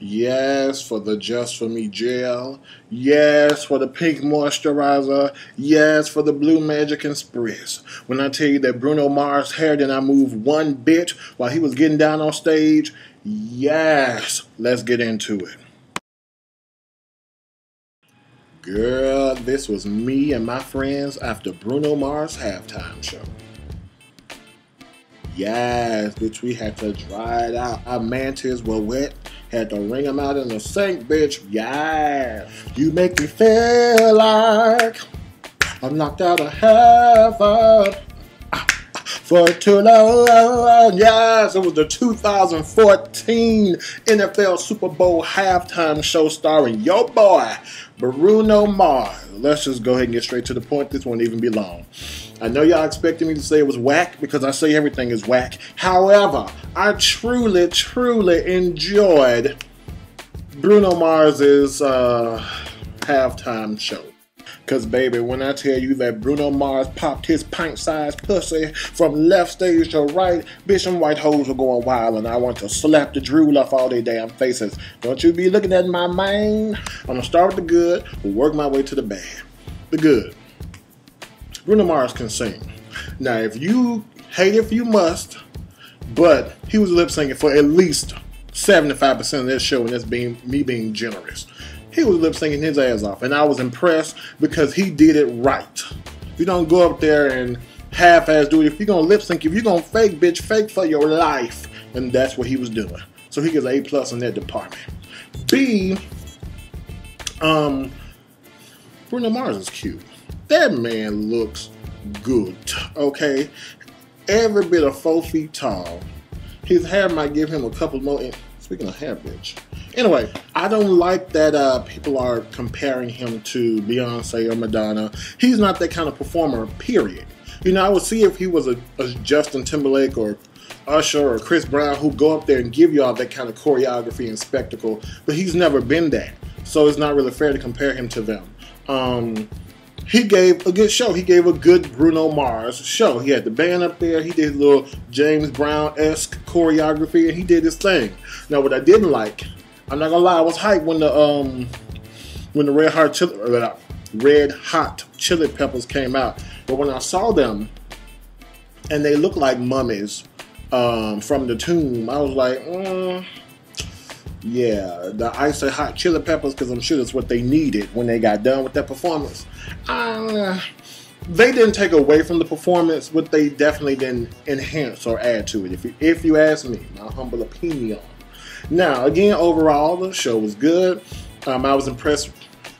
Yes, for the Just For Me gel. Yes, for the pink moisturizer. Yes, for the blue magic express. When I tell you that Bruno Mars' hair did not move one bit while he was getting down on stage, yes, let's get into it. Girl, this was me and my friends after Bruno Mars' halftime show. Yes, bitch, we had to dry it out. Our mantis were wet. Had to wring them out in the sink, bitch. Yeah. You make me feel like I'm knocked out of heaven for too long. Yes, it was the 2014 NFL Super Bowl halftime show starring your boy, Bruno Mars. Let's just go ahead and get straight to the point. This won't even be long. I know y'all expected me to say it was whack because I say everything is whack. However, I truly enjoyed Bruno Mars's halftime show. Because, baby, when I tell you that Bruno Mars popped his pint-sized pussy from left stage to right, bitch, them white hoes were going wild, and I want to slap the drool off all their damn faces. Don't you be looking at my mind. I'm going to start with the good, we'll work my way to the bad. The good. Bruno Mars can sing. Now, if you hate if you must, but he was lip syncing for at least 75% of this show, and that's being me being generous. He was lip syncing his ass off, and I was impressed because he did it right. You don't go up there and half-ass do it. If you're gonna lip sync, if you're gonna fake, bitch, fake for your life, and that's what he was doing. So he gets an A+ in that department. B, Bruno Mars is cute. That man looks good, okay? Every bit of 4 feet tall. His hair might give him a couple more. Speaking of hair, bitch. Anyway, I don't like that people are comparing him to Beyonce or Madonna. He's not that kind of performer, period. You know, I would see if he was a Justin Timberlake or Usher or Chris Brown who go up there and give y'all that kind of choreography and spectacle, but he's never been that. So it's not really fair to compare him to them. He gave a good show. He gave a good Bruno Mars show. He had the band up there. He did a little James Brown-esque choreography, and he did his thing. Now, what I didn't like, I'm not gonna lie, I was hyped when the Red Hot Chili Peppers came out. But when I saw them, and they looked like mummies from the tomb, I was like, yeah, the Icy Hot Chili Peppers, because I'm sure that's what they needed when they got done with that performance. They didn't take away from the performance, but they definitely didn't enhance or add to it, if you ask me, my humble opinion. Now, again, overall, the show was good. I was impressed,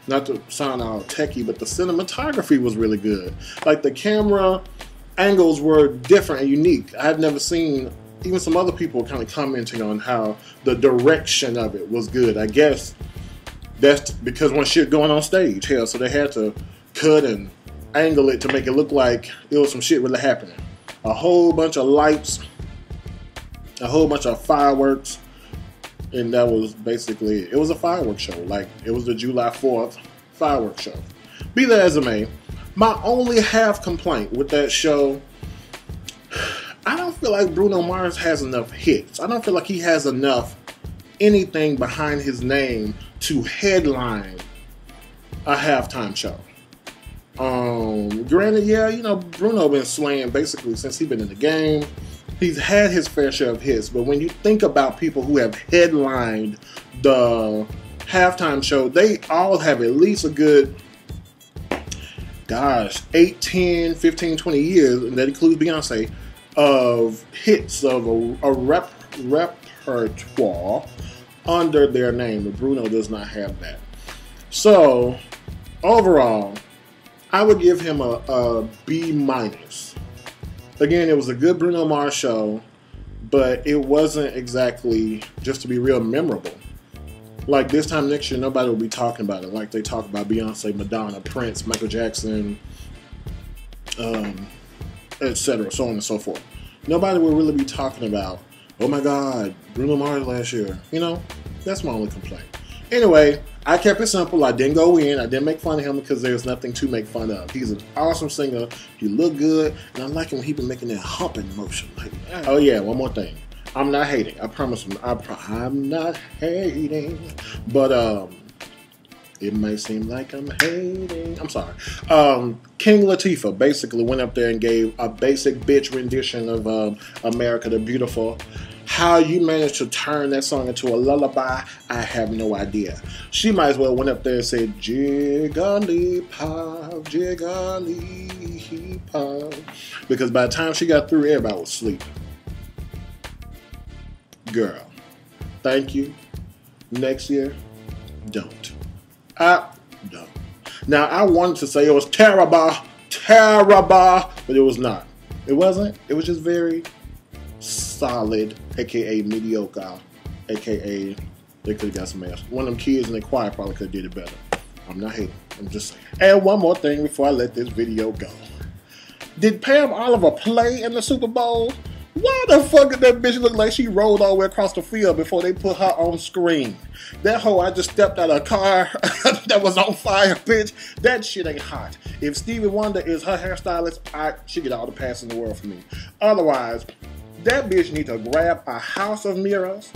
not to sound all techie, but the cinematography was really good. Like, the camera angles were different and unique. I had never seen. Even some other people kind of commenting on how the direction of it was good. I guess that's because when shit going on stage, hell, so they had to cut and angle it to make it look like it was some shit really happening. A whole bunch of lights, a whole bunch of fireworks, and that was basically it. It was a fireworks show, like it was the July 4th fireworks show. Be that as it may, my only half complaint with that show, I don't feel like Bruno Mars has enough hits. I don't feel like he has enough anything behind his name to headline a halftime show. Granted, yeah, you know, Bruno been slaying basically since he's been in the game. He's had his fair share of hits, but when you think about people who have headlined the halftime show, they all have at least a good, 8, 10, 15, 20 years, and that includes Beyonce, of hits of a repertoire under their name. But Bruno does not have that. So, overall, I would give him a B-. Again, it was a good Bruno Mars show, but it wasn't exactly, just to be real, memorable. Like, this time next year, nobody will be talking about it like they talk about Beyonce, Madonna, Prince, Michael Jackson, etc., so on and so forth. Nobody will really be talking about, oh my God, Bruno Mars last year. You know, that's my only complaint. Anyway, I kept it simple. I didn't go in. I didn't make fun of him because there's nothing to make fun of. He's an awesome singer. He looked good, and I like him when he been making that humping motion. Like, oh yeah, one more thing. I'm not hating. I promise. I'm not hating. But it might seem like I'm hating. I'm sorry. King Latifah basically went up there and gave a basic bitch rendition of America the Beautiful. How you managed to turn that song into a lullaby, I have no idea. She might as well went up there and said, jiggly pop, jiggly pop. Because by the time she got through, everybody was sleeping. Girl, thank you. Next year, don't. I don't. Now, I wanted to say it was terrible, but it was not. It wasn't. It was just very solid, aka mediocre, aka they could have got some ass. One of them kids in the choir probably could have did it better. I'm not hating. I'm just saying. And one more thing before I let this video go. Did Pam Oliver play in the Super Bowl? Why the fuck did that bitch look like she rolled all the way across the field before they put her on screen? That hoe, I just stepped out of a car that was on fire, bitch. That shit ain't hot. If Stevie Wonder is her hairstylist, she get all the pass in the world from me. Otherwise, that bitch need to grab a house of mirrors,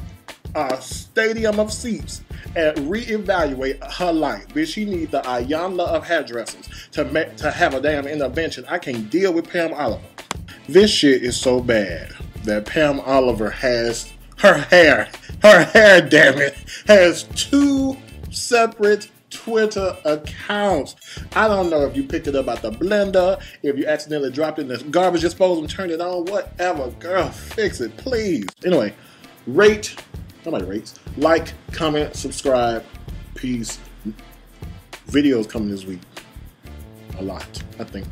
a stadium of seats, and reevaluate her life. Bitch, she needs the Ayanla of hairdressers to have a damn intervention. I can't deal with Pam Oliver. This shit is so bad that Pam Oliver has her hair, damn it, has 2 separate Twitter accounts. I don't know if you picked it up out the blender, if you accidentally dropped it in the garbage disposal and turned it on, whatever. Girl, fix it, please. Anyway, rate, nobody rates, like, comment, subscribe, peace. Videos coming this week. A lot, I think.